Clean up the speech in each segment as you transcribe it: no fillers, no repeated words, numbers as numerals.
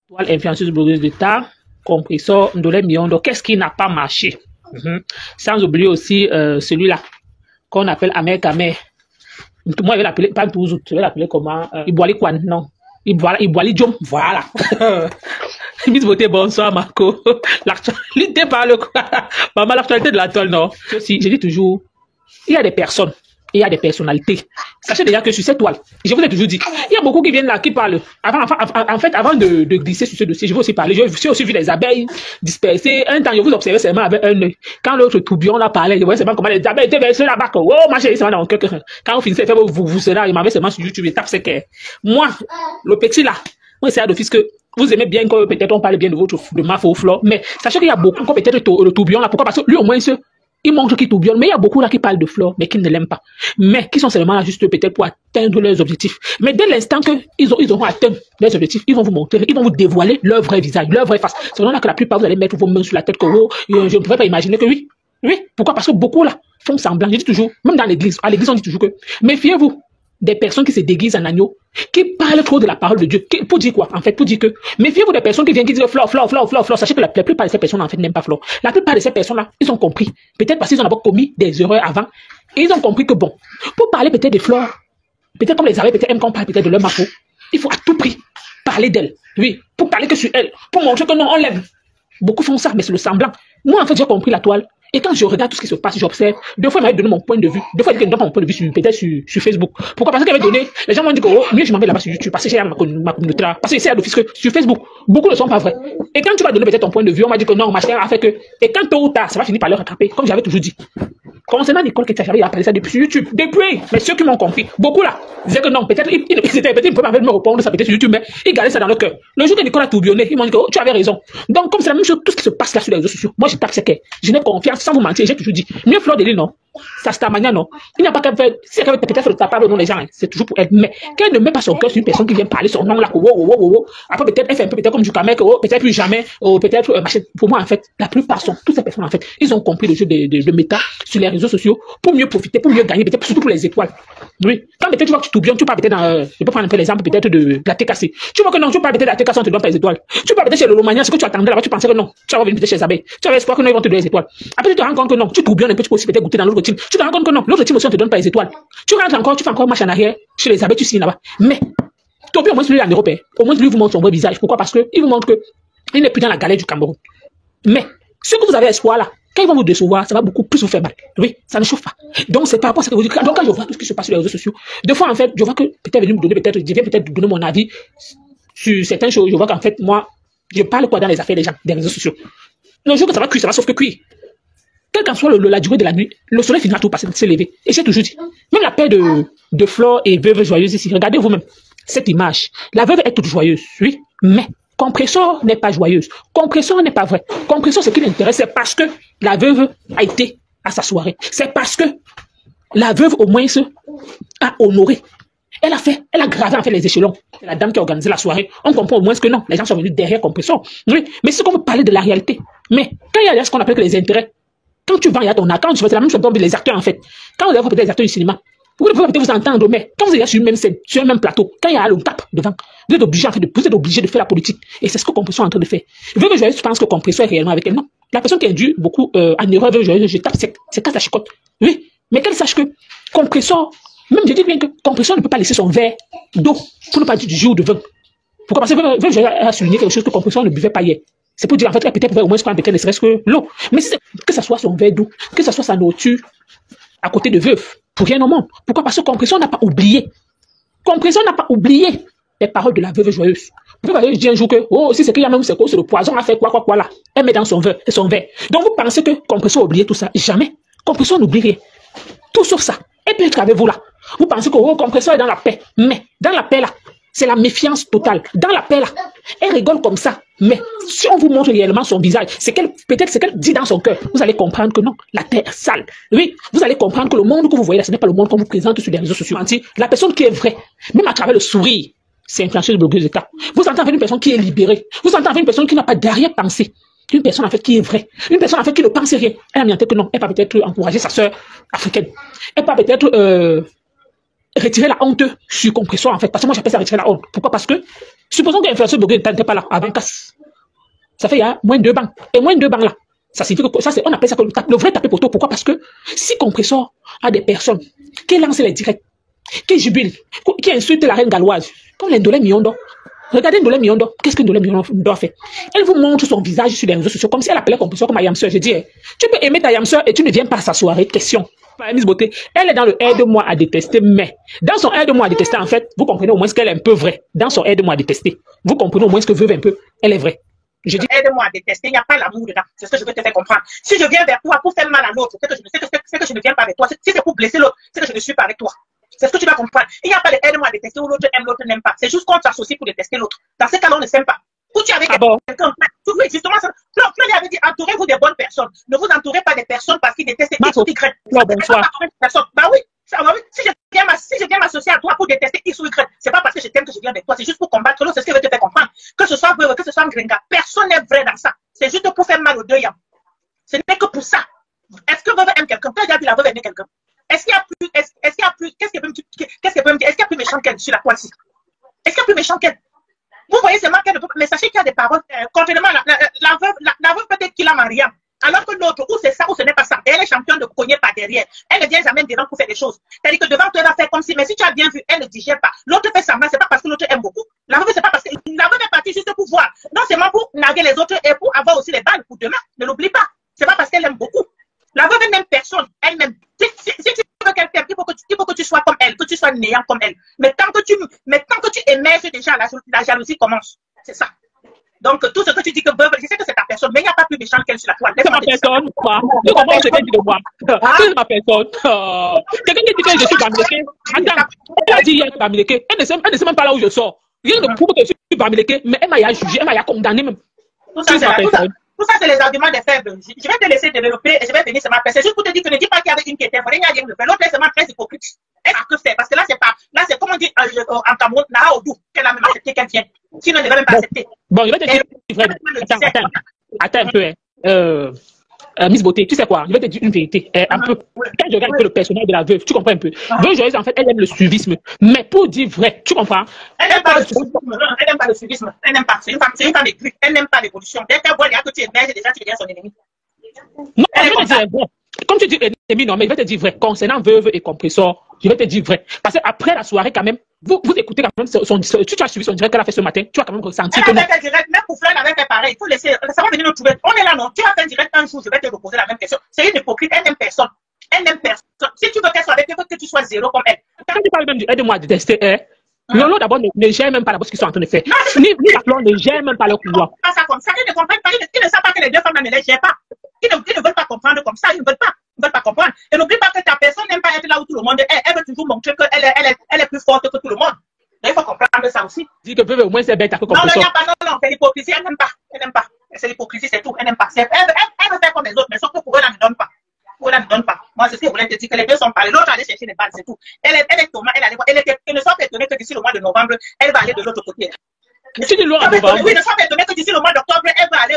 Toile influenceuse blogueuse d'État, compresseur, Ndolé Miondo, qu'est-ce qui n'a pas marché? Sans oublier aussi celui-là, qu'on appelle Amer Kamer. Moi, je vais l'appeler, pas toujours, je vais l'appeler comment? Iboali Kwan, non. Iboali Djom, voilà. Miss Beauté, bonsoir Marco. L'actualité parle quoi? Maman, l'actualité de la toile, non. Je dis toujours, il y a des personnes. Il y a des personnalités. Sachez déjà que sur cette toile, je vous ai toujours dit, il y a beaucoup qui viennent là, qui parlent. Avant de glisser sur ce dossier, je vais aussi parler. J'ai aussi vu des abeilles dispersées. Un temps, je vous observais seulement avec un œil. Quand l'autre tourbillon là parlait, je voyais seulement comment les abeilles étaient versées là-bas. Oh, ma chérie, c'est dans mon cœur. Quand vous finissez de faire vous cela, il m'avait seulement sur YouTube et tape c'est que. Moi, le petit là, moi, c'est d'office que vous aimez bien que peut-être on parle bien de ma faux flore, mais sachez qu'il y a beaucoup, comme peut-être le tourbillon là. Pourquoi? Parce que lui, au moins, il montre qu'il tourbillonne, mais il y a beaucoup là qui parlent de fleurs, mais qui ne l'aiment pas. Mais qui sont seulement là juste peut-être pour atteindre leurs objectifs. Mais dès l'instant qu'ils auront atteint leurs objectifs, ils vont vous montrer, ils vont vous dévoiler leur vrai visage, leur vraie face. C'est là que la plupart, vous allez mettre vos mains sur la tête que je ne pourrais pas imaginer que oui. Oui. Pourquoi? Parce que beaucoup là font semblant. Je dis toujours, même dans l'église, à l'église on dit toujours que méfiez-vous des personnes qui se déguisent en agneau, qui parlent trop de la parole de Dieu. Pour dire quoi? En fait, pour dire que, méfiez-vous des personnes qui viennent qui disent flore. Sachez que la plupart de ces personnes, en fait, n'aiment pas flore. La plupart de ces personnes-là, ils ont compris. Peut-être parce qu'ils ont d'abord commis des erreurs avant. Et ils ont compris que bon, pour parler peut-être de flore, peut-être comme les Arabes, peut-être aiment qu'on parle peut-être de leur mafo, il faut à tout prix parler d'elle. Oui. Pour parler que sur elle. Pour montrer que non, on l'aime. Beaucoup font ça, mais c'est le semblant. Moi, en fait, j'ai compris la toile. Et quand je regarde tout ce qui se passe, j'observe. Deux fois, il m'avait donné mon point de vue. Deux fois, il m'avait donné mon point de vue peut-être sur Facebook. Pourquoi? Parce qu'il avait donné, les gens m'ont dit que, oh, mieux je m'en vais là-bas sur YouTube, parce que j'ai ma communauté là. Parce que c'est à l'office que sur Facebook, beaucoup ne sont pas vrais. Et quand tu vas donner peut-être ton point de vue, on m'a dit que non, ma chère a fait que, et quand tôt ou tard, ça va finir par le rattraper, comme j'avais toujours dit. Concernant Nicole Ketia, j'avais appelé ça depuis sur YouTube. Depuis, mais ceux qui m'ont compris, beaucoup là, disaient que non, peut-être, ils ne pouvaient pas me répondre ça peut-être sur YouTube, mais ils gardaient ça dans leur cœur. Le jour que Nicole a tourbillonné, ils m'ont dit que oh, tu avais raison. Donc, comme c'est la même chose, tout ce qui se passe là sur les réseaux sociaux, moi je tape c'est que je n'ai confiance, sans vous mentir, j'ai toujours dit, mieux Fleur de Lys, non. Ça, c'est ta manière, non. Il n'y a pas qu'à faire, si elle veut peut-être faire le tapage au nom des gens, hein, c'est toujours pour elle. Mais qu'elle ne met pas son cœur sur une personne qui vient parler son nom là, après peut-être, elle fait un peu peut-être comme du Kamek, peut-être plus jamais, peut-être, pour moi, en fait, la plupart sont, toutes ces personnes, en fait, ils ont compris le jeu de méta sur les réseaux sociaux pour mieux profiter, pour mieux gagner, peut-être surtout pour les étoiles. Oui. Quand peut-être tu vois que tu tourbillonnes, tu parles peut-être dans, je peux prendre un peu l'exemple peut-être de la TKC. Tu vois que non, tu parles peut-être de la TKC, on te donne pas les étoiles. Tu parles peut-être chez le Lomania, ce que tu attendais là-bas, tu pensais que non, tu vas venir peut-être chez les abeilles. Tu avais espoir que non, ils vont te donner les étoiles. Après, tu te rends compte que non, tu tourbillonnes un peu, tu peux aussi peut-être goûter dans l'autre team. Tu te rends compte que non, l'autre team aussi, on te donne pas les étoiles. Tu rentres encore, tu fais encore marche en arrière, chez les abeilles, tu signes là-bas. Mais, Tobi, au moins, celui-là en Europe, au moins, lui vous montre son vrai visage. Pourquoi? Parce que, il vous montre que, il n'est plus dans la galère du Cameroun. Mais, ce que vous avez espoir là, quand ils vont vous décevoir, ça va beaucoup plus vous faire mal. Oui, ça ne chauffe pas. Donc, c'est par rapport à ce que vous dites. Donc, quand je vois tout ce qui se passe sur les réseaux sociaux, des fois, en fait, je vois que peut-être venu me donner, peut-être, je viens peut-être donner mon avis sur certaines choses. Je vois qu'en fait, moi, je parle quoi dans les affaires des gens, des réseaux sociaux. Le jour que ça va cuire, ça va sauf que cuire. Quelle qu'en soit la durée de la nuit, le soleil finira tout par s'élever. Et j'ai toujours dit, même la paix de Flore et Veuve joyeuse ici, regardez vous-même cette image. La veuve est toute joyeuse, oui, mais Compresseur n'est pas joyeuse. Compresseur n'est pas vrai. Compresseur, ce qui l'intéresse, c'est parce que la veuve a été à sa soirée. C'est parce que la veuve, au moins, a honoré. Elle a gravé en fait les échelons. C'est la dame qui a organisé la soirée. On comprend au moins que non, les gens sont venus derrière Compresseur. Oui, mais c'est qu'on veut parler de la réalité. Mais quand il y a ce qu'on appelle que les intérêts, quand tu vends, il y a ton account, c'est la même chose pour les acteurs en fait. Quand vous avez peut-être les acteurs du cinéma, vous pouvez peut-être vous entendre, mais quand vous êtes sur une même scène, sur un même plateau, quand il y a un tape devant, vous êtes obligé en fait vous êtes obligé de faire la politique. Et c'est ce que Compresseur est en train de faire. Veuve joyeuse, je pense que Compresseur est réellement avec elle. Non. La personne qui a dû beaucoup en erreur, Veuve joyeuse, je tape, c'est casse la chicotte. Oui, mais qu'elle sache que Compresseur, même je dis bien que Compresseur ne peut pas laisser son verre d'eau pour ne pas dire du jus ou de vin. Pourquoi? Parce que Veuve joyeuse a souligné quelque chose que Compresseur ne buvait pas hier. C'est pour dire en fait qu'elle peut-être au moins peut-être ne serait-ce que l'eau. Mais si que ce soit son verre d'eau, que ce soit sa nourriture à côté de Veuve, pour rien au monde. Pourquoi? Parce que Compresseur n'a pas oublié. Compresseur n'a pas oublié les paroles de la Veuve joyeuse. Vous pouvez dire un jour que, oh, si c'est qu'il y a même c'est le poison a fait quoi là. Elle met dans son verre. Donc vous pensez que Compresseur a oublié tout ça? Jamais. Compresseur n'oublie rien. Tout sauf ça. Et puis avec vous là. Vous pensez que oh, Compresseur est dans la paix. Mais dans la paix là, c'est la méfiance totale. Dans la paix là, elle rigole comme ça. Mais si on vous montre réellement son visage, peut-être ce qu'elle dit dans son cœur, vous allez comprendre que non, la terre est sale. Oui, vous allez comprendre que le monde que vous voyez là, ce n'est pas le monde qu'on vous présente sur les réseaux sociaux. La personne qui est vraie, même à travers le sourire, c'est influenceuse de blogueuse d'État. Vous entendez une personne qui est libérée. Vous entendez une personne qui n'a pas d'arrière-pensée. Une personne en fait qui est vraie. Une personne en fait qui ne pense rien. Elle a mis en tête que non, elle va peut-être encourager sa sœur africaine. Elle va peut-être retirer la honte sur Compresseur en fait. Parce que moi j'appelle ça retirer la honte. Pourquoi? Parce que Supposons que l'influenceur blogueur n'était pas là, à 20 casses. Ça fait, il y a moins de 2 bancs. Et moins de 2 bancs là. Ça signifie que ça, on appelle ça le vrai tapé poteau. Pourquoi? Parce que si Compressor a des personnes qui lancent les directs, qui jubilent, qui insultent la reine galloise, comme l'Indolé Miondo. Regardez Ndolé Miondo. Qu'est-ce que Ndolé Miondo fait? Elle vous montre son visage sur les réseaux sociaux, comme si elle appelait Compressor comme ma yamseur. Je dis, tu peux aimer ta yamseur et tu ne viens pas à sa soirée. Question. Miss Beauté, elle est dans le aide-moi à détester, mais dans son aide-moi à détester, en fait, vous comprenez au moins ce qu'elle est un peu vraie. Dans son aide-moi à détester, vous comprenez au moins ce que veut un peu, elle est vraie. Je dis, aide-moi à détester, il n'y a pas l'amour dedans. C'est ce que je veux te faire comprendre. Si je viens vers toi pour faire mal à l'autre, c'est que je ne viens pas avec toi. Si c'est pour blesser l'autre, c'est que je ne suis pas avec toi. C'est ce que tu dois comprendre. Il n'y a pas de aide-moi à détester où l'autre aime, l'autre n'aime pas. C'est juste qu'on s'associe pour détester l'autre. Dans ce cas-là, on ne s'aime pas. Où tu es avec quelqu'un, oui, justement, Claude avait dit, entourez-vous des bonnes personnes. Ne vous entourez pas des personnes parce qu'ils détestent X ou Y. Bonsoir. Bah oui. Si je viens m'associer à toi pour détester X ou Y, c'est pas parce que je t'aime que je viens avec toi, c'est juste pour combattre l'autre, c'est ce que je veux te faire comprendre. Que ce soit vrai, que ce soit un gringa, personne n'est vrai dans ça. C'est juste pour faire mal aux deux yams. Ce n'est que pour ça. Est-ce que veuve aime quelqu'un? Quand j'ai dit la veuve aime quelqu'un, est-ce qu'il y a plus, qu'est-ce qu'elle peut me dire? Est-ce qu'il y a plus méchant qu'elle sur la toile-ci? Est-ce qu'il y a plus méchant qu'elle? Vous voyez seulement qu'elle ne peut pas, mais sachez qu'il y a des paroles, contrairement à la veuve peut-être qu'il a marié. Alors que l'autre, ou c'est ça, ou ce n'est pas ça. Elle est championne de cogner par derrière. Elle ne vient jamais devant pour faire des choses. C'est-à-dire que devant, elle va faire comme si, mais si tu as bien vu, elle ne digère pas. L'autre fait semblant, c'est pas parce que l'autre aime beaucoup. La veuve, c'est pas parce que la veuve est partie juste pour voir. Non seulement pour narguer les autres et pour avoir aussi les balles pour demain. Ne l'oublie pas. C'est pas parce qu'elle aime beaucoup. La veuve n'aime personne. Elle-même. Si tu veux qu'elle t'aime, il faut que tu sois comme elle, que tu sois néant comme elle. Mais tant que tu émerges déjà, la jalousie commence. C'est ça. Donc, tout ce que tu dis que veuve, je sais que c'est ta personne, mais il n'y a pas plus méchant qu'elle sur la toile. C'est ma personne, quoi. Tu comprends ce qu'elle dit de moi. C'est ma personne. Quelqu'un qui dit que je suis bamileke. Attends, elle a dit hier que je suis bamileke. Elle ne sait même pas là où je sors. Rien ne prouve que je suis bamileke, mais elle m'a jugé, elle m'a condamné même. Tout ça, c'est les arguments des faibles. Je vais te laisser développer et je vais venir sur ma personne. C'est juste pour te dire que ne dis pas qu'il y avait une qui était vraie, il y a rien de fait. L'autre est seulement très hypocrite. Elle a que faire. Parce que là, c'est pas, là, c'est comme on dit en Cameroun, là, au bout, qu'elle a même accepté qu'elle vienne. Sinon, elle ne devait même pas accepter. Bon, je vais te dire, attends un peu, Miss Beauté, tu sais quoi, je vais te dire une vérité, un peu, quand je regarde un peu le personnage de la veuve, tu comprends un peu, Veuve Joyeuse, en fait, elle aime le suivisme, mais pour dire vrai, tu comprends, elle n'aime pas le suivisme, elle n'aime pas le suivisme, elle n'aime pas, c'est une femme écrite, elle n'aime pas l'évolution, dès qu'elle voit que tu émerges, déjà tu deviens son ennemi. Non, je vais te dire vrai, comme tu dis ennemi, non, mais je vais te dire vrai, concernant Veuve et Compressor, je vais te dire vrai, parce qu'après la soirée, quand même, vous écoutez quand même tu as suivi son direct qu'elle a fait ce matin, tu as quand même ressenti que non. Elle a fait un direct, même pour Fleur, elle avait fait pareil, il faut laisser, ça va venir nous trouver, on est là, non, tu as fait un direct un jour, je vais te reposer la même question, c'est une hypocrite, elle n'aime personne, si tu veux qu'elle soit avec toi, il faut que tu sois zéro comme elle. Quand tu parles même du aide-moi à détester, Lolo d'abord ne gère même pas la bosse qu'ils sont en train de faire, ni la Fleur ne gère même pas leur pouvoir. Pas ça comme ça, ils ne comprennent pas, ils ne savent pas que les deux femmes ne les gèrent pas, ils ne veulent pas comprendre comme ça, ils ne veulent pas comprendre. Et n'oublie pas que ta personne n'aime pas être là où tout le monde est. Elle veut toujours montrer qu'elle est plus forte que tout le monde. Donc, il faut comprendre ça aussi. Dis que Veuve au moins c'est bête à peu Non, c'est l'hypocrisie, elle n'aime pas. C'est l'hypocrisie, c'est tout, elle n'aime pas. Elle veut faire comme les autres, mais sauf que pour eux, elle ne donne pas. Pour eux, elle ne donne pas. Moi, c'est ce que je voulais te dire, que les deux sont parlés. L'autre allait chercher les balles, c'est tout. Elle est Thomas, elle ne soit pas étonnée que d'ici le mois de novembre, elle va aller de l'autre côté. Tu dis loin en novembre. Oui, ne sois pas étonné que d'ici le mois d'octobre, elle va aller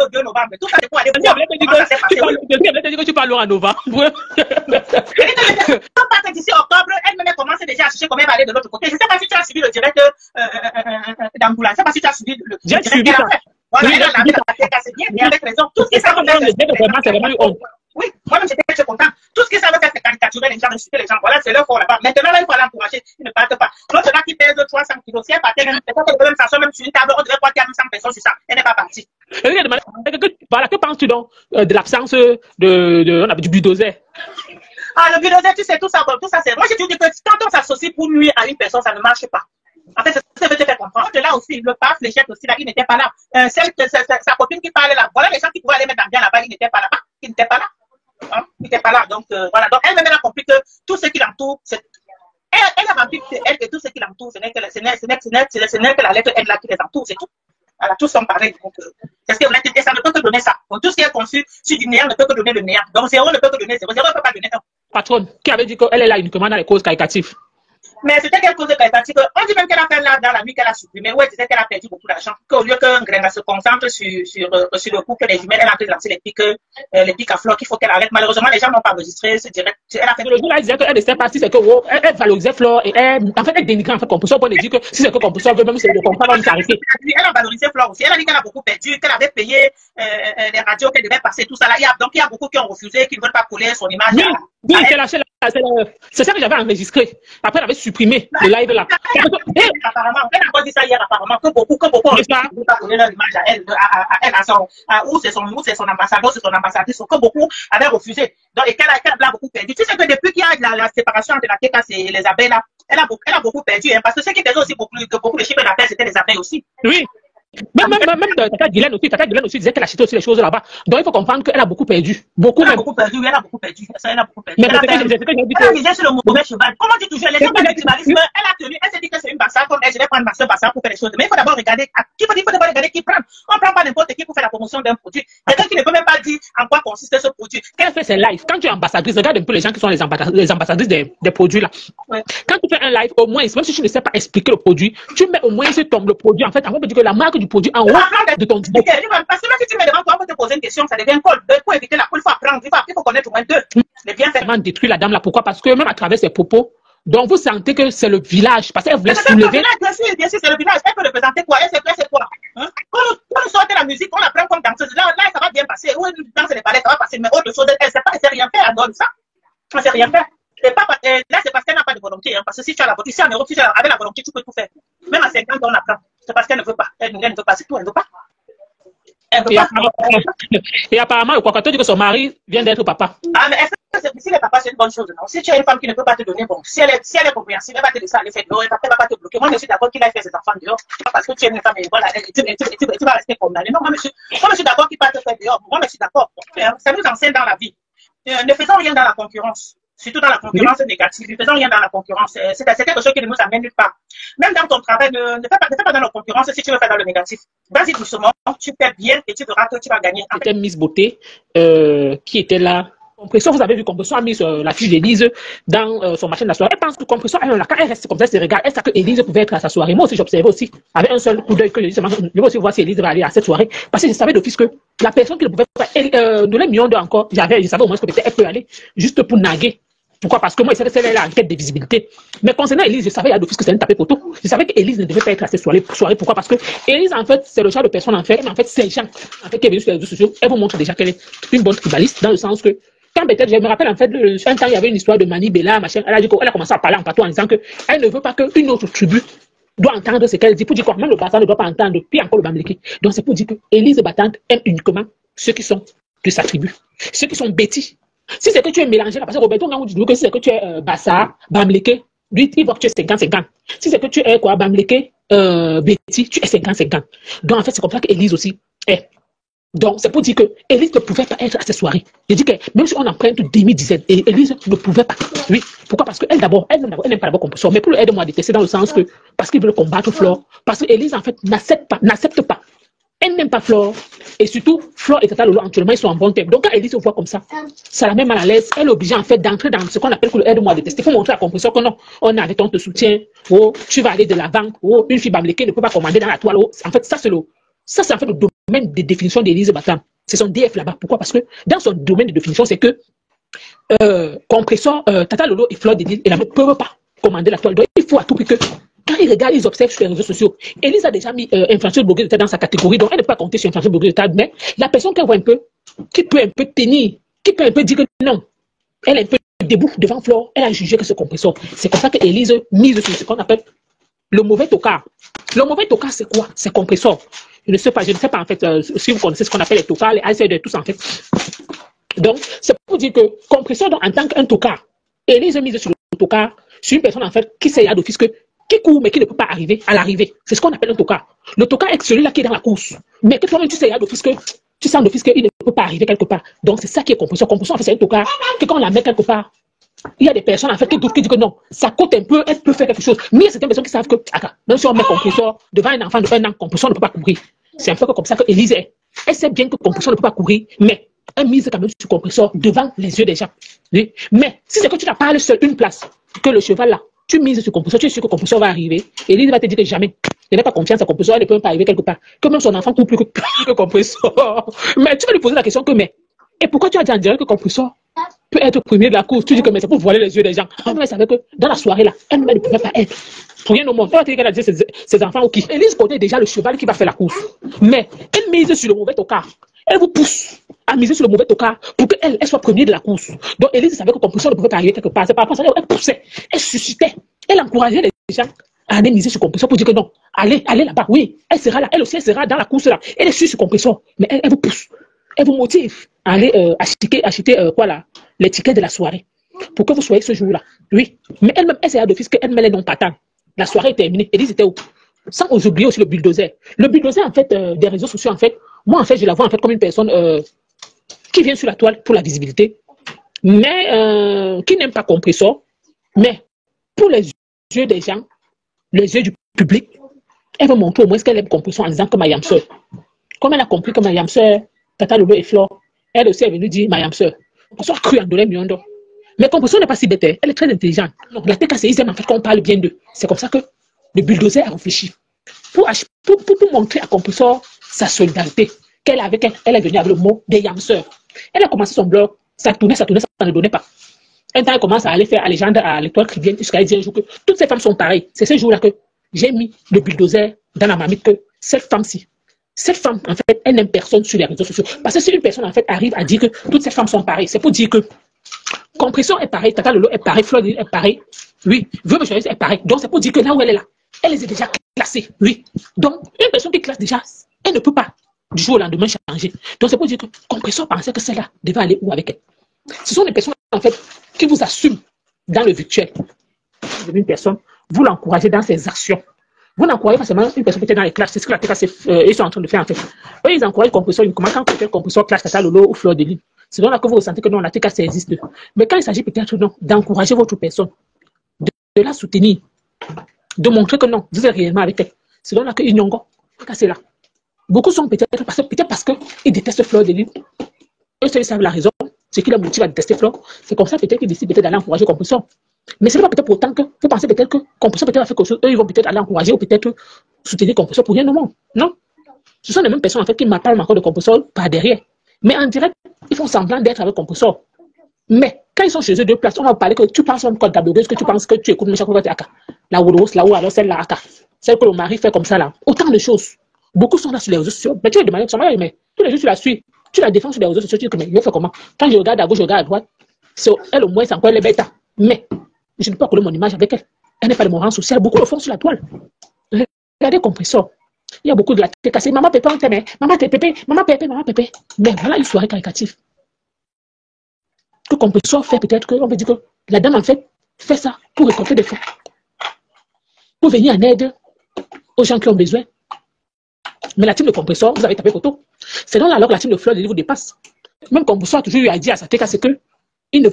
au 2 novembre. Tout ça, c'est pour aller voir. Je vais te dire que tu parles loin en novembre. Je ne sais pas que d'ici octobre, elle-même commence déjà à chercher comment elle va aller de l'autre côté. Je ne sais pas si tu as suivi le direct d'Angoula. Je ne sais pas si tu as suivi le direct. J'ai suivi ça. Voilà, elle a c'est bien, avec raison. Tout ce qui ça veut faire, c'est vraiment une honte. oui, moi-même j'étais très content. Tout ce qui ça veut faire, c'est caricaturer les gens, insulter les gens. Voilà, c'est leur fort là-bas. Maintenant, là, il faut l'encourager. Ils ne partent pas. L'autre là qui pèse 300 kilos, si elle partait même, peut-être qu'elle peut même s'asseoir même sur une table, on devrait voir qu'il y a 100 personnes sur ça. Elle n'est pas partie. Voilà, que penses-tu donc de l'absence du bulldozer? Ah, le bulldozer, tu sais, tout ça, c'est. Moi, je te dis que quand on s'associe pour nuire à une personne, ça ne marche pas. En fait, c'est ce que je veux te faire comprendre. Là aussi, le paf, Fléchette aussi, là, il n'était pas là. Sa copine qui parlait là. Voilà les gens qui pouvaient aller mettre en bien là-bas, ils n'étaient pas là-bas. Ils n'étaient pas là. Hein? Ils n'étaient pas là. Donc, voilà. Donc, elle-même, elle a compris que tout ce qui l'entoure, c'est. Elle a compris que elle et tout ce qui l'entoure, ce n'est que la lettre L là qui les entoure, c'est tout. Voilà, tous sont pareils. Donc, c'est ce que vous voulez dire, ça ne peut que donner ça. Donc, tout ce qui est conçu sur du néant ne peut que donner le néant. Donc, zéro ne peut que donner zéro. Zéro ne peut pas donner un. Patronne, qui avait dit qu'elle est là uniquement dans les causes caritatives. Mais c'était quelque chose de qualitatif. On dit même qu'elle a fait là dans la nuit qu'elle a supprimé, où elle disait qu'elle a perdu beaucoup d'argent. Qu'au lieu que Grenga se concentre sur le couple des jumelles, elle a en train de lancer les pics à fleurs qu'il faut qu'elle arrête. Malheureusement, les gens n'ont pas enregistré ce direct. Elle a fait le jour là, elle disait qu'elle n'était pas si c'est que elle valorisait Flore et en fait, elle dénigrait en fait Compression pour lui dire que si c'est que Compression veut même c'est de comprendre, on s'arrêter. Elle a valorisé Flore aussi. Elle a dit qu'elle a beaucoup perdu, qu'elle avait payé les radios qu'elle devait passer, tout ça là. Donc, il y a beaucoup qui ont refusé, qui ne veulent pas coller son image. Oui, c'est ça que j'avais enregistré. Après, elle avait supprimé le live là. Apparemment, elle a pas dit ça hier, apparemment, que beaucoup ne veulent pas coller leur image à elle, où c'est son ambassadeur, c'est son ambassadrice, que beaucoup avaient refusé. Donc, et qu'elle a beaucoup perdu. Tu sais que depuis qu'il y a la séparation entre la TECAS et les abeilles là, elle a beaucoup perdu, hein, parce que ce qui faisait aussi beaucoup de chiffres d'affaires, c'était les abeilles aussi. Oui. Même Tata Guylaine aussi disait qu'elle achetait aussi les choses là-bas. Donc il faut comprendre qu'elle a beaucoup perdu. Elle a beaucoup perdu. Elle a beaucoup perdu. Mais elle disait sur le mauvais cheval. Comment tu toujours les gens parlent du tribalisme? Elle s'est dit que c'est une bassard, comme elle, je vais prendre ma bassard pour faire les choses. Mais il faut d'abord regarder qui prend. On prend pas n'importe qui pour faire la promotion d'un produit. Quelqu'un qui ne peut même pas dire en quoi consiste ce produit. Qu'elle fait ses lives. Quand tu es ambassadrice, regarde un peu les gens qui sont les ambassadrices des produits là. Ouais. Quand tu fais un live, au moins, même si tu ne sais pas expliquer le produit, tu mets au moins sur le produit. En fait, on peut dire que la marque du produit en haut de ton discours. Parce que même si tu mets devant toi pour te poser une question, ça devient colle. Pour éviter la colle, il faut apprendre. Il faut connaître au moins deux. Les bienfaits. Vraiment détruit la dame là. Pourquoi? Parce que même à travers ses propos, donc vous sentez que c'est le village. Parce qu'elle voulait soulever. Bien sûr, c'est le village. Elle peut représenter quoi? Elle sait quoi? Hein? Quand nous sortons la musique, on la prend comme danseuse. Là, ça va bien passer. Où elle danse les ballets, ça va passer. Mais autre chose, elle ne sait rien faire. Elle donne ça. Elle ne sait rien faire. Là, c'est parce qu'elle n'a pas de volonté. Hein, parce que si tu as la volonté, si en Europe, si avec la volonté, tu peux tout faire. Même à 50 ans, on apprend. C'est parce qu'elle ne veut pas. Elle ne veut pas. C'est tout. Elle ne veut pas. Et apparemment, le Kwakwato dit que son mari vient d'être papa. Ah, mais est-ce que si le papa, c'est une bonne chose, non? Si tu as une femme qui ne peut pas te donner, bon, si elle est compréhensible, elle va te laisser aller faire dehors, elle va pas te bloquer. Moi, je suis d'accord qu'il aille faire ses enfants dehors. Pas parce que tu es une femme et voilà, tu vas rester condamné. Non, moi, je suis d'accord qu'il va te faire dehors. Moi, je suis d'accord. Ça nous enseigne dans la vie. Ne faisons rien dans la concurrence. Surtout dans la concurrence négative. Ne faisons rien dans la concurrence. C'est quelque chose qui ne nous amène nulle part. Même dans ton travail, ne fais pas dans la concurrence si tu veux faire dans le négatif. Vas-y doucement, tu fais bien et tu verras que tu vas gagner. C'était Miss Beauté qui était là. Compression, vous avez vu, Compression a mis la fiche d'Élise dans son machin de la soirée. Elle pense que Compression, quand elle reste comme ça, elle se regarde. Elle sait que Élise pouvait être à sa soirée. Moi aussi, j'observais aussi, avec un seul coup d'œil, que je vais aussi voir si Élise va aller à cette soirée. Parce que je savais d'office que la personne qui ne pouvait pas, nous les millions encore, je savais au moins que peut-être elle peut aller juste pour naguer. Pourquoi? Parce que moi, je savais qu'elle est là en quête de visibilité. Mais concernant Élise, je savais d'office que c'était une tapée poteau. Je savais qu'Élise ne devait pas être à cette soirée. Pourquoi? Parce que Élise, en fait, c'est le genre de personne, en fait, c'est gens, en fait, qui est venue sur les réseaux sociaux. Elle vous montre déjà qu'elle est une bonne tribaliste, dans le sens que, quand peut-être, je me rappelle, en fait, un temps, il y avait une histoire de Mani Bella, machin. Elle a dit qu'elle a commencé à parler en patois en disant qu'elle ne veut pas qu'une autre tribu doit entendre ce qu'elle dit. Pour dire quoi? Même le Batan ne doit pas entendre, puis encore le Bamileke. Donc, c'est pour dire que Élise Battante aime uniquement ceux qui sont de sa tribu. Ceux qui sont bêtis. Si c'est que tu es mélangé, parce que Roberto Ngangou dit que si c'est que tu es Bassa, Bamileke, lui, il voit que tu es 50-50. Si c'est que tu es quoi, Bamileke, Betty, tu es 50-50. Donc, en fait, c'est comme ça qu'Élise aussi est. Donc, c'est pour dire que Élise ne pouvait pas être à cette soirée. Je dis que même si on emprunte demi-dizaine, Élise ne pouvait pas. Oui. Pourquoi? Parce qu'elle d'abord, elle n'aime pas d'abord Compression. Mais pour le aide-moi à détester dans le sens que, parce qu'il veut combattre Flore. Parce qu'Élise, en fait, n'accepte pas. Elle n'aime pas Flore. Et surtout, Flore et Tata Lolo, actuellement, ils sont en bon terme. Donc, quand Élise se voit comme ça, ça la met mal à l'aise. Elle est obligée, en fait, d'entrer dans ce qu'on appelle le aide-moi à détester. Il faut montrer à Compression que non, on est avec toi, on te soutient. Oh, tu vas aller de l'avant. Oh, une fille Bamileke ne peut pas commander dans la toile. Oh. En fait, ça, c'est en fait le domaine de définition d'Élise Battante. C'est son DF là-bas. Pourquoi? Parce que dans son domaine de définition, c'est que Compression, Tata Lolo et Flore Denise ne peuvent pas commander la toile. Donc, il faut à tout prix que quand ils regardent, ils observent sur les réseaux sociaux. Élise a déjà mis influenceuse blogueuse d'état dans sa catégorie, donc elle ne peut pas compter sur influenceuse blogueuse d'état, mais la personne qu'elle voit un peu, qui peut un peu tenir, qui peut un peu dire que non, elle est un peu debout devant Flore, elle a jugé que c'est Compression. C'est comme ça que Élise mise sur ce qu'on appelle le mauvais tocard. Le mauvais tocard, c'est quoi? C'est Compression. Je ne sais pas en fait si vous connaissez ce qu'on appelle les tocards, les ACD, tous en fait. Donc, c'est pour dire que Compression, en tant qu'un tocard, Élise mise sur le tocard, sur une personne en fait qui sait d'office que qui court mais qui ne peut pas arriver à l'arrivée. C'est ce qu'on appelle un tocard. Le tocard est celui-là qui est dans la course. Mais que toi-même tu sais d'office que tu sens d'office qu'il ne peut pas arriver quelque part. Donc c'est ça qui est Compression. Compression en fait c'est un tocard que quand on la met quelque part, il y a des personnes en fait qui disent que non, ça coûte un peu, elle peut faire quelque chose. Mais il y a certaines personnes qui savent que même si on met Compression devant un enfant de 1 an, Compression ne peut pas courir. C'est un peu comme ça que Élise est. Elle sait bien que Compression ne peut pas courir, mais elle mise quand même sur Compression devant les yeux des gens. Oui. Mais si c'est que tu n'as pas seul une place, que le cheval là, tu mises sur Compresso, tu es sûr que Compresso va arriver. Et Elise va te dire que jamais. Elle n'a pas confiance à Compresso, elle ne peut même pas arriver quelque part. Que même son enfant court plus que Compresso. Mais tu vas lui poser la question que, mais, et pourquoi tu as dit en direct que Compresso peut être premier de la course? Tu dis que mais c'est pour voiler les yeux des gens. Elle savait que dans la soirée là, elle ne pouvait pas être. Rien au monde. Elle va te dire qu'elle a dit ses enfants ou qui. Elise connaît déjà le cheval qui va faire la course. Mais elle mise sur le mauvais tocard. Elle vous pousse à miser sur le mauvais tocard pour qu'elle soit première de la course. Donc Elise savait que Compresso ne pouvait pas arriver quelque part. C'est par rapport à ça qu'elle poussait, elle suscitait, elle encourageait les gens à aller miser sur Compresso pour dire que non, allez là-bas, oui, elle sera là, elle aussi elle sera dans la course là. Elle est sur Compresso, mais elle vous pousse, elle vous motive à aller acheter quoi là, les tickets de la soirée pour que vous soyez ce jour-là. Oui, mais elle-même, elle s'est d'office qu'elle met les noms patents. La soirée est terminée. Elise était où? Sans oublier aussi le bulldozer. Le bulldozer, en fait, des réseaux sociaux, en fait, moi, en fait, je la vois en fait comme une personne qui vient sur la toile pour la visibilité, mais qui n'aime pas Compresso, mais pour les yeux des gens, les yeux du public, elle veut montrer au moins ce qu'elle aime Compresso en disant que ma yamseur. Comme elle a compris que ma yamseur, Tata Lolo et Flore, elle aussi est venue dire ma yamseur. Compresso a cru en Ndolé Miondo. Mais Compresso n'est pas si bête, elle est très intelligente. Donc la TKC, ils aiment en fait qu'on parle bien d'eux. C'est comme ça que le bulldozer a réfléchi. Pour montrer à Compresso sa solidarité, qu'elle avec elle est venue avec le mot des yamseurs. Elle a commencé son blog, ça tournait, ça ne donnait pas. Un temps, elle commence à aller faire à légende à l'étoile qui vient jusqu'à dire un jour que toutes ces femmes sont pareilles. C'est ce jour-là que j'ai mis le bulldozer dans la marmite que cette femme-ci, cette femme, en fait, elle n'aime personne sur les réseaux sociaux. Parce que si une personne, en fait, arrive à dire que toutes ces femmes sont pareilles, c'est pour dire que Compresso est pareil, Tata Lolo est pareil, Flore est pareil, oui, Vieux Monsieur est pareil. Donc, c'est pour dire que là où elle est là, elle les a déjà classées, oui. Donc, une personne qui classe déjà, elle ne peut pas du jour au lendemain changer. Donc, c'est pour dire que Compresso pensait que celle-là devait aller où avec elle. Ce sont des personnes, en fait, qui vous assument dans le virtuel. Une personne, vous l'encouragez dans ses actions. Vous n'encouragez pas seulement une personne qui était dans les classes. C'est ce que la TKC, ils sont en train de faire, en fait. Eux, ils encouragent Compresso uniquement quand Compresso classe Tata Lolo ou Flore de Lille. C'est donc là que vous ressentez que non, la TKC existe. Mais quand il s'agit peut-être non, d'encourager votre personne, de la soutenir, de montrer que non, vous êtes réellement avec elle. C'est donc là que Inyongo, c'est là. Beaucoup sont peut-être parce qu'ils détestent Flore de Lille. Eux, ils savent la raison. Ce qui les motive à détester Flore. C'est comme ça peut-être qu'ils décident peut-être d'aller encourager Compresso. Mais ce n'est pas peut-être pour autant que vous pensez peut-être que Compresso peut-être a fait quelque chose. Eux, ils vont peut-être aller encourager ou peut-être soutenir Compresso pour rien au monde. Non. Ce sont les mêmes personnes en fait qui m'appellent encore de Compresso par derrière. Mais en direct, ils font semblant d'être avec Compresso. Mais quand ils sont chez eux deux places, on va parler que tu penses comme ta blogueuse, que tu penses que tu écoutes chaque fois que tu es à la Wouros, là où alors celle là, celle que le mari fait comme ça là. Autant de choses. Beaucoup sont là sur les réseaux sociaux. Mais tu vas demander, mais tous les jours tu la suis. Tu la défends sur les réseaux sociaux, tu dis que mais je fais comment? Quand je regarde à gauche, je regarde à droite, elle au moins c'est encore elle est bête. Mais je ne peux pas coller mon image avec elle. Elle n'est pas de mon rang social. Beaucoup le font sur la toile. Regardez Compresso. Il y a beaucoup de la TKC. Maman Pépé, on t'aime. Maman Pépé, maman Pépé, maman Pépé. Mais voilà une soirée caritative. Que Compresso fait peut-être qu'on peut dire que la dame en fait ça pour récolter des fonds. Pour venir en aide aux gens qui ont besoin. Mais la team de Compresso, vous avez tapé photo. C'est donc alors que la team de Flore de Lille vous dépasse. Même Compresso a toujours eu à dire à sa TKC qu'ils ne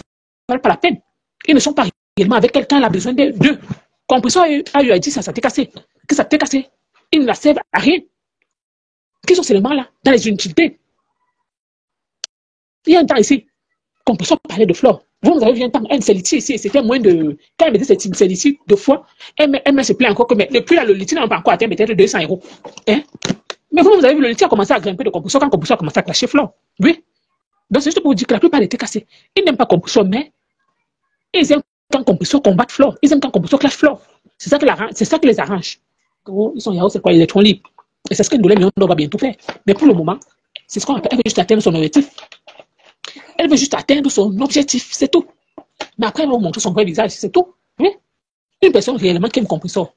valent pas la peine. Ils ne sont pas réellement avec quelqu'un qui a besoin d'eux. Compresso a eu à dire à sa TKC que sa TKC, ils ne la servent à rien. Qu'ils sont seulement là, dans les inutilités. Il y a un temps ici, Compresso parlait de Flore. Vous avez vu un temps, elle s'est litie ici, c'était moins de. Quand elle me dit c'est litie deux fois, elle se plaint encore que mais depuis là, le litige n'a pas encore atteint peut-être 200 €. Hein? Mais vous avez vu, le litige a commencé à grimper de Compresso quand Compresso a commencé à clasher Flore. Oui. Donc c'est juste pour vous dire que la plupart des TKC, ils n'aiment pas Compresso, mais ils aiment quand Compresso combat Flore. Ils aiment quand Compresso clash Flore. C'est ça qui les arrange. Ils sont Yahoo, c'est quoi, électrons libres. Et c'est ce que Ndolé Miondo va bientôt faire. Mais pour le moment, c'est ce qu'on appelle, elle veut juste atteindre son objectif. Elle veut juste atteindre son objectif, c'est tout. Mais après, elle va vous montrer son vrai visage, c'est tout. Oui? Une personne réellement qui aime Compresso.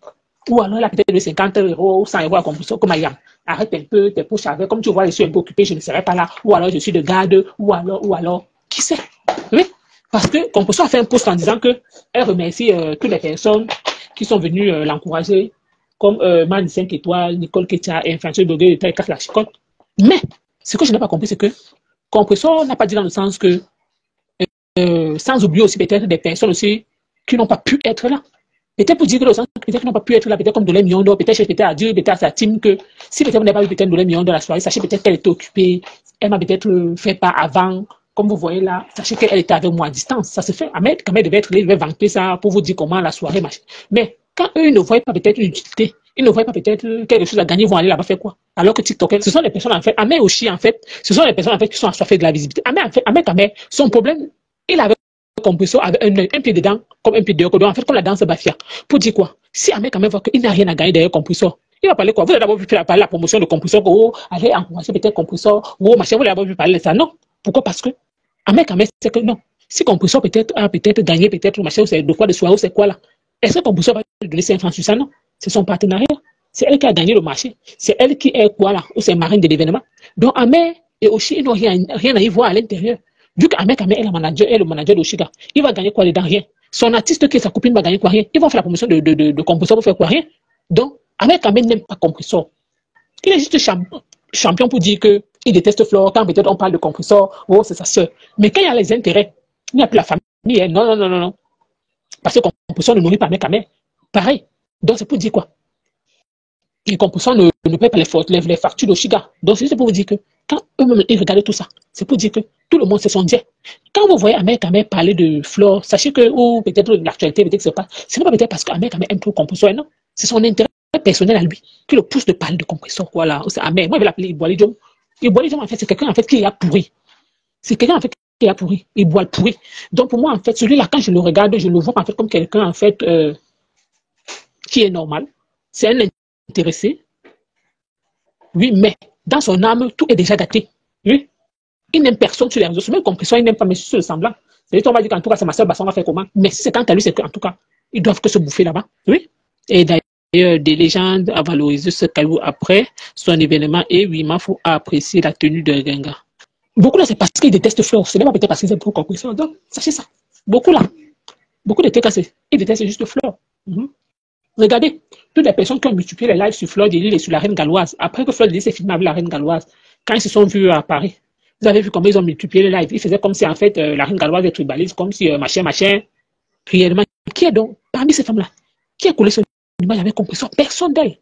Ou alors, elle a peut-être 50 € ou 100 € à Compresso, comme Ayam. Arrête un peu tes poches avec, comme tu vois, je suis un peu occupé, je ne serai pas là. Ou alors, je suis de garde, ou alors, qui sait? Oui? Parce que Compresso a fait un post en disant qu'elle remercie toutes les personnes qui sont venues l'encourager, comme Mani 5 étoiles, Nicole Ketia, Infantile Blogueur de Taïkas la Chicotte. Mais, ce que je n'ai pas compris, c'est que Compresso n'a pas dit dans le sens que, sans oublier aussi peut-être des personnes aussi qui n'ont pas pu être là. Peut-être pour dire que le sens peut-être qu'ils n'ont pas pu être là, peut-être comme Ndolé Miondo, peut-être à dire peut-être à sa team que si peut-être vous n'avez pas vu peut-être Ndolé Miondo dans la soirée, sachez peut-être qu'elle était occupée, elle m'a peut-être fait pas avant, Comme vous voyez là, sachez qu'elle était avec moi à distance. Ça se fait. Ahmed, quand même, devait être là, il devait vanter ça pour vous dire comment la soirée marche. Mais quand eux, ils ne voient pas peut-être une utilité, ils ne voient pas peut-être quelque chose à gagner, ils vont aller là-bas faire quoi? Alors que TikTok, ce sont les personnes en fait, Ahmed aussi en fait, ce sont les personnes en fait qui sont assoiffées de la visibilité. Ahmed, son problème, il avait compris ça avec un pied dedans, comme un pied dehors, en fait, comme la danse Bafia. Pour dire quoi? Si Ahmed quand même voit qu'il n'a rien à gagner derrière compresseur, il va parler quoi? Vous avez d'abord vu parler de la promotion de compresseur, oh, allez encourager peut-être compresseur, oh, machin, vous avez d'abord vu parler de ça. Non. Pourquoi? Parce que Ahmed, c'est que non. Si compresseur peut-être a peut-être gagné, peut-être machin, ou c'est de quoi de soirée, ou c'est quoi là? Est-ce que compresseur va lui donner 5 francs sur ça? Non. C'est son partenariat. C'est elle qui a gagné le marché. C'est elle qui est quoi là? Ou c'est marine de l'événement. Donc Ahmed et Oshi, ils n'ont rien à y voir à l'intérieur. Vu qu'Ahmed est le manager d'Oshiga, il va gagner quoi dedans? Rien. Son artiste qui est sa copine va gagner quoi? Rien. Ils vont faire la promotion de compresseur pour faire quoi? Rien. Donc, Ahmed n'aime pas compresseur. Il est juste champion pour dire qu'il déteste Flore. Quand peut-être on parle de compresseur, oh, c'est sa soeur. Mais quand il y a les intérêts, il n'y a plus la famille. Hein. Non. Parce que compresseur ne nourrit pas Ahmed. Pareil. Donc, c'est pour dire quoi? Les compresseurs ne paient pas les factures d'Oshiga. Donc, c'est juste pour vous dire que quand eux-mêmes ils regardent tout ça, c'est pour dire que tout le monde se sont dit. Quand vous voyez Ahmed parler de Flore, sachez que, ou peut-être l'actualité, peut-être que c'est pas peut-être parce qu'Ahmed aime trop le compresseur, non. C'est son intérêt personnel à lui qui le pousse de parler de compresseur. Voilà, c'est Ahmed. Moi, je vais l'appeler Iboali Diom. Iboali Diom, en fait, c'est quelqu'un en fait qui a pourri. C'est quelqu'un en fait qui a pourri. Iboali pourri. Donc, pour moi, en fait, celui-là, quand je le regarde, je le vois en fait comme quelqu'un en fait qui est normal. C'est un intéressé. Oui, mais dans son âme, tout est déjà gâté. Oui. Il n'aime personne sur les réseaux sociaux. Même compresseur, il n'aime pas, mais sur le semblant. C'est-à-dire, on va dire qu'en tout cas, c'est ma soeur, on va faire comment? Mais si c'est quant à lui, c'est qu'en tout cas, ils doivent que se bouffer là-bas. Oui. Et d'ailleurs, des légendes à valoriser ce caillou après son événement. Et oui, il faut apprécier la tenue de Genga. Beaucoup là, c'est parce qu'ils détestent Flore. Ce n'est pas peut-être parce qu'ils aiment trop compresseur. Donc, sachez ça. Beaucoup là. Beaucoup de cas, ils détestent juste Flore. Regardez, toutes les personnes qui ont multiplié les lives sur Flore de Lille et sur la Reine Galloise, après que Flore de Lille s'est filmé avec la Reine Galloise, quand ils se sont vus à Paris, vous avez vu comment ils ont multiplié les lives. Ils faisaient comme si en fait la Reine Galloise est tribaliste, comme si machin. Réellement, qui est donc, parmi ces femmes-là, qui a collé son image avec compresseur? Personne d'elle.